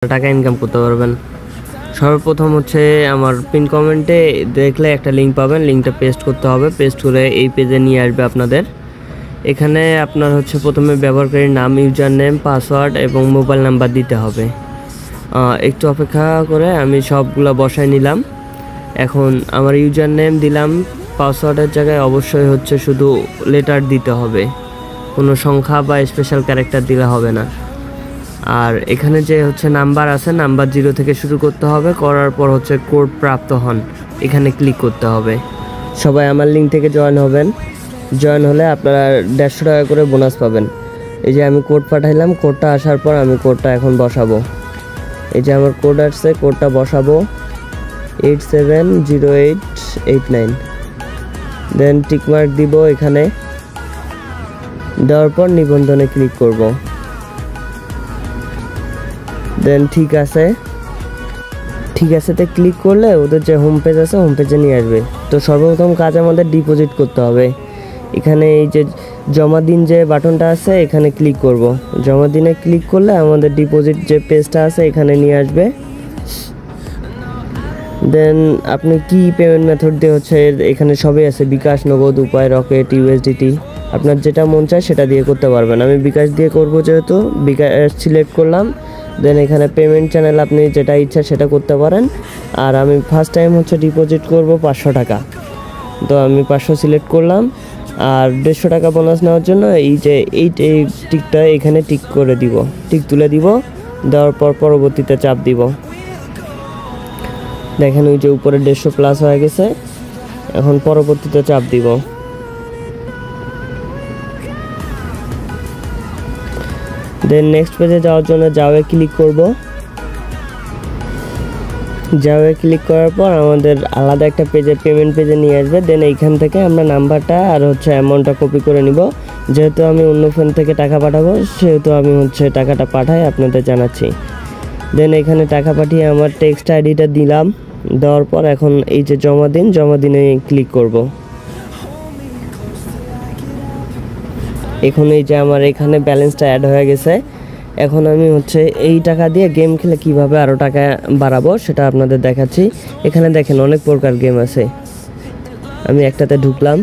টাকা ইনকাম করতে পারবেন। সর্বপ্রথম হচ্ছে আমার পিন কমেন্টে দেখলে একটা লিঙ্ক পাবেন, লিঙ্কটা পেস্ট করতে হবে। পেস্ট করে এই পেজে নিয়ে আসবে আপনাদের। এখানে আপনার হচ্ছে প্রথমে ব্যবহারকারীর নাম, ইউজার নেম, পাসওয়ার্ড এবং মোবাইল নাম্বার দিতে হবে। একটু অপেক্ষা করে আমি সবগুলো বসাই নিলাম। এখন আমার ইউজার নেম দিলাম, পাসওয়ার্ডের জায়গায় অবশ্যই হচ্ছে শুধু লেটার দিতে হবে, কোনো সংখ্যা বা স্পেশাল ক্যারেক্টার দিলে হবে না। আর এখানে যে হচ্ছে নাম্বার আছে, নাম্বার 0 থেকে শুরু করতে হবে। করার পর হচ্ছে কোড প্রাপ্ত হন, এখানে ক্লিক করতে হবে। সবাই আমার লিঙ্ক থেকে জয়েন হবেন। জয়েন হলে আপনারা 150 টাকা করে বোনাস পাবেন। এই যে আমি কোড পাঠাইলাম, কোডটা আসার পর আমি কোডটা এখন বসাবো। এই যে আমার কোড আসছে, কোডটা বসাবো 870889। দেন টিকমার্ক দিব, এখানে দেওয়ার পর নিবন্ধনে ক্লিক করব। দেন ঠিক আছে তে ক্লিক করলে ওদের যে হোম পেজ আছে, হোম পেজে নিয়ে আসবে। তো সর্বপ্রথম কাজ আমাদের ডিপোজিট করতে হবে। এখানে এই যে জমা দিন যে বাটনটা আছে, এখানে ক্লিক করব। জমা দিনে ক্লিক করলে আমাদের ডিপোজিট যে পেজটা আছে এখানে নিয়ে আসবে। দেন আপনি কি পেমেন্ট মেথড দিয়ে হচ্ছে, এখানে সবই আছে, বিকাশ, নগদ, উপায়, রকেট, ইউএসডিটি। আপনার যেটা মন চায় সেটা দিয়ে করতে পারবেন। আমি বিকাশ দিয়ে করব, যেহেতু বিকাশ সিলেক্ট করলাম। দেন এখানে পেমেন্ট চ্যানেল আপনি যেটা ইচ্ছা সেটা করতে পারেন। আর আমি ফার্স্ট টাইম হচ্ছে ডিপোজিট করব 500 টাকা, তো আমি 500 সিলেক্ট করলাম। আর 150 টাকা বোনাস নেওয়ার জন্য এই যে এই টিকটা এখানে টিক করে দিব, টিক তুলে দিব। দেওয়ার পর পরবর্তীতে চাপ দিব। দেখেন ওই যে উপরে 150 প্লাস হয়ে গেছে। এখন পরবর্তীতে চাপ দিব। দেন নেক্সট পেজে যাওয়ার জন্য যাওয়ে ক্লিক করব। যাওয়ে ক্লিক করার পর আমাদের আলাদা একটা পেজে, পেমেন্ট পেজে নিয়ে আসবে। দেন এইখান থেকে আমরা নাম্বারটা আর হচ্ছে অ্যামাউন্টটা কপি করে নিব। যেহেতু আমি অন্য ফোন থেকে টাকা পাঠাবো, সেহেতু আমি হচ্ছে টাকাটা পাঠাই আপনাদের জানাচ্ছি। দেন এখানে টাকা পাঠিয়ে আমার টেক্সট আইডিটা দিলাম। দেওয়ার পর এখন এই যে জমা দিন, জমা দিনে ক্লিক করব। এখন এই যে আমার এখানে ব্যালেন্সটা অ্যাড হয়ে গেছে। এখন আমি হচ্ছে এই টাকা দিয়ে গেম খেলে কিভাবে আরও টাকা বাড়াবো সেটা আপনাদের দেখাচ্ছি। এখানে দেখেন অনেক প্রকার গেম আছে। আমি একটাতে ঢুকলাম।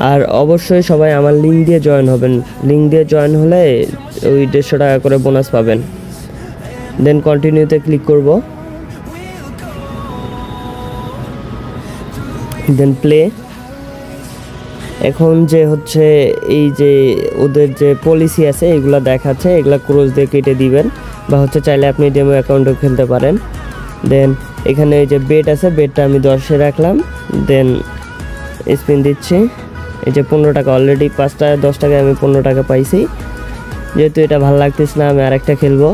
আর অবশ্যই সবাই আমার লিঙ্ক দিয়ে জয়েন হবেন। লিঙ্ক দিয়ে জয়েন হলে ওই 150 টাকা করে বোনাস পাবেন। দেন কন্টিনিউতে ক্লিক করব। দেন প্লে। এখন যে হচ্ছে এই যে ওদের যে পলিসি আছে এগুলো দেখাচ্ছে, এগুলো ক্রস দিয়ে কেটে দিবেন, বা হচ্ছে চাইলে আপনি ডেমো অ্যাকাউন্টেও খেলতে পারেন। দেন এখানে এই যে বেট আছে, বেটটা আমি 10-এ রাখলাম। দেন স্পিন দিচ্ছি। এই যে 15 টাকা, অলরেডি 5 টাকা 10 টাকায় আমি 15 টাকা পাইছি। যেহেতু এটা ভালো লাগতেছে না, আমি আরেকটা খেলবো।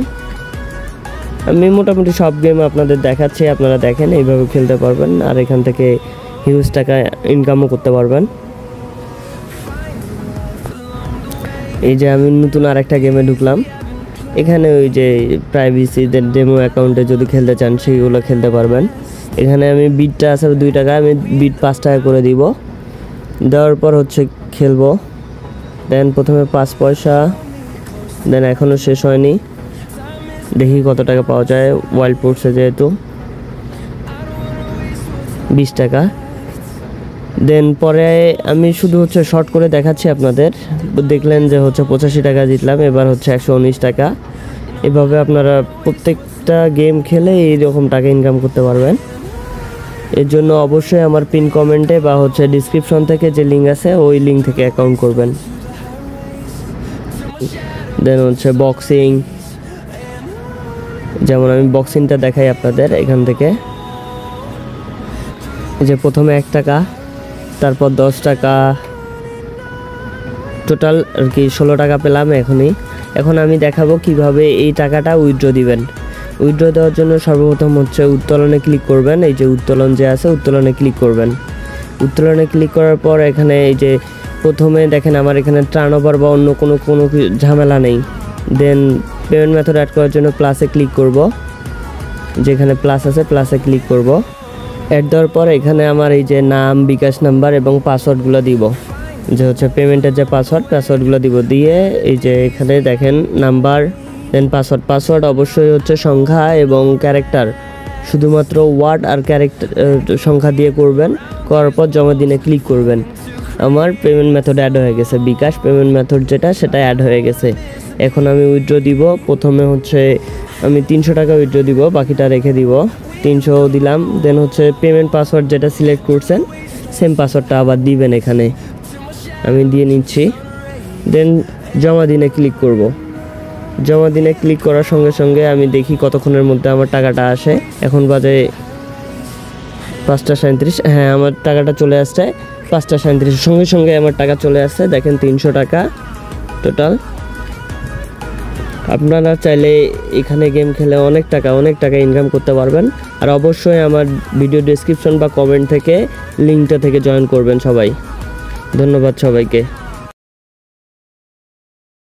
আমি মোটামুটি সব গেম আপনাদের দেখাচ্ছি, আপনারা দেখেন, এইভাবে খেলতে পারবেন। আর এখান থেকে হিউজ টাকা ইনকামও করতে পারবেন। এই যে আমি নতুন আরেকটা গেমে ঢুকলাম। এখানে ওই যে প্রাইভেসি ডেমো অ্যাকাউন্টে যদি খেলতে চান সেইগুলো খেলতে পারবেন। এখানে আমি বিটটা আছে 2 টাকা, আমি বিট 5 টাকা করে দিব। দেওয়ার পর হচ্ছে খেলবো। দেন প্রথমে 5 পয়সা। দেন এখনও শেষ হয়নি, দেখি কত টাকা পাওয়া যায়। ওয়াইল্ড পড়ছে যেহেতু 20 টাকা। দেন পরে আমি শুধু হচ্ছে শর্ট করে দেখাচ্ছি আপনাদের। দেখলেন যে হচ্ছে 85 টাকা জিতলাম, এবার হচ্ছে 119 টাকা। এভাবে আপনারা প্রত্যেকটা গেম খেলে এইরকম টাকা ইনকাম করতে পারবেন। এর জন্য অবশ্যই আমার পিন কমেন্টে বা হচ্ছে ডিসক্রিপশন থেকে যে লিঙ্ক আছে ওই লিঙ্ক থেকে অ্যাকাউন্ট করবেন। দেন হচ্ছে বক্সিং, যেমন আমি বক্সিংটা দেখাই আপনাদের এখান থেকে। এই যে প্রথমে 1 টাকা, তারপর 10 টাকা, টোটাল আর কি 16 টাকা পেলাম এখনই। এখন আমি দেখাবো কিভাবে এই টাকাটা উইথড্র দিবেন। উইথড্র দেওয়ার জন্য সর্বপ্রথম হচ্ছে উত্তোলনে ক্লিক করবেন। এই যে উত্তোলন যে আছে, উত্তোলনে ক্লিক করবেন। উত্তোলনে ক্লিক করার পর এখানে এই যে প্রথমে দেখেন আমার এখানে টার্নওভার বা অন্য কোনো ঝামেলা নেই। দেন পেমেন্ট মেথড অ্যাড করার জন্য প্লাসে ক্লিক করব। যেখানে প্লাস আছে প্লাসে ক্লিক করব। অ্যাড দেওয়ার পর এখানে আমার এই যে নাম, বিকাশ নাম্বার এবং পাসওয়ার্ডগুলো দিব, যে হচ্ছে পেমেন্টের যে পাসওয়ার্ডগুলো দিব, দিয়ে এই যে এখানে দেখেন নাম্বার দেন পাসওয়ার্ড অবশ্যই হচ্ছে সংখ্যা এবং ক্যারেক্টার, শুধুমাত্র ওয়ার্ড আর ক্যারেক্টার সংখ্যা দিয়ে করবেন। করার পর জমা দিনে ক্লিক করবেন। আমার পেমেন্ট মেথড অ্যাড হয়ে গেছে, বিকাশ পেমেন্ট মেথড যেটা সেটা অ্যাড হয়ে গেছে। এখন আমি উইথড্র দিব। প্রথমে হচ্ছে আমি 300 টাকা উইথড্র দিব, বাকিটা রেখে দিব। 300 দিলাম। দেন হচ্ছে পেমেন্ট পাসওয়ার্ড যেটা সিলেক্ট করছেন সেম পাসওয়ার্ডটা আবার দিবেন, এখানে আমি দিয়ে নিচ্ছি। দেন জমা দিনে ক্লিক করব। জমা দিনে ক্লিক করার সঙ্গে সঙ্গে আমি দেখি কতক্ষণের মধ্যে আমার টাকাটা আসে। এখন বাজে 5:37। হ্যাঁ, আমার টাকাটা চলে আসছে 5:37, সঙ্গে সঙ্গে আমার টাকা চলে আসছে। দেখেন 300 টাকা টোটাল। আপনারা চাইলে এখানে গেম খেলে অনেক টাকা ইনকাম করতে পারবেন। আর অবশ্যই আমার ভিডিও ডেসক্রিপশন বা কমেন্ট থেকে লিঙ্কটা থেকে জয়েন করবেন সবাই। ধন্যবাদ সবাইকে।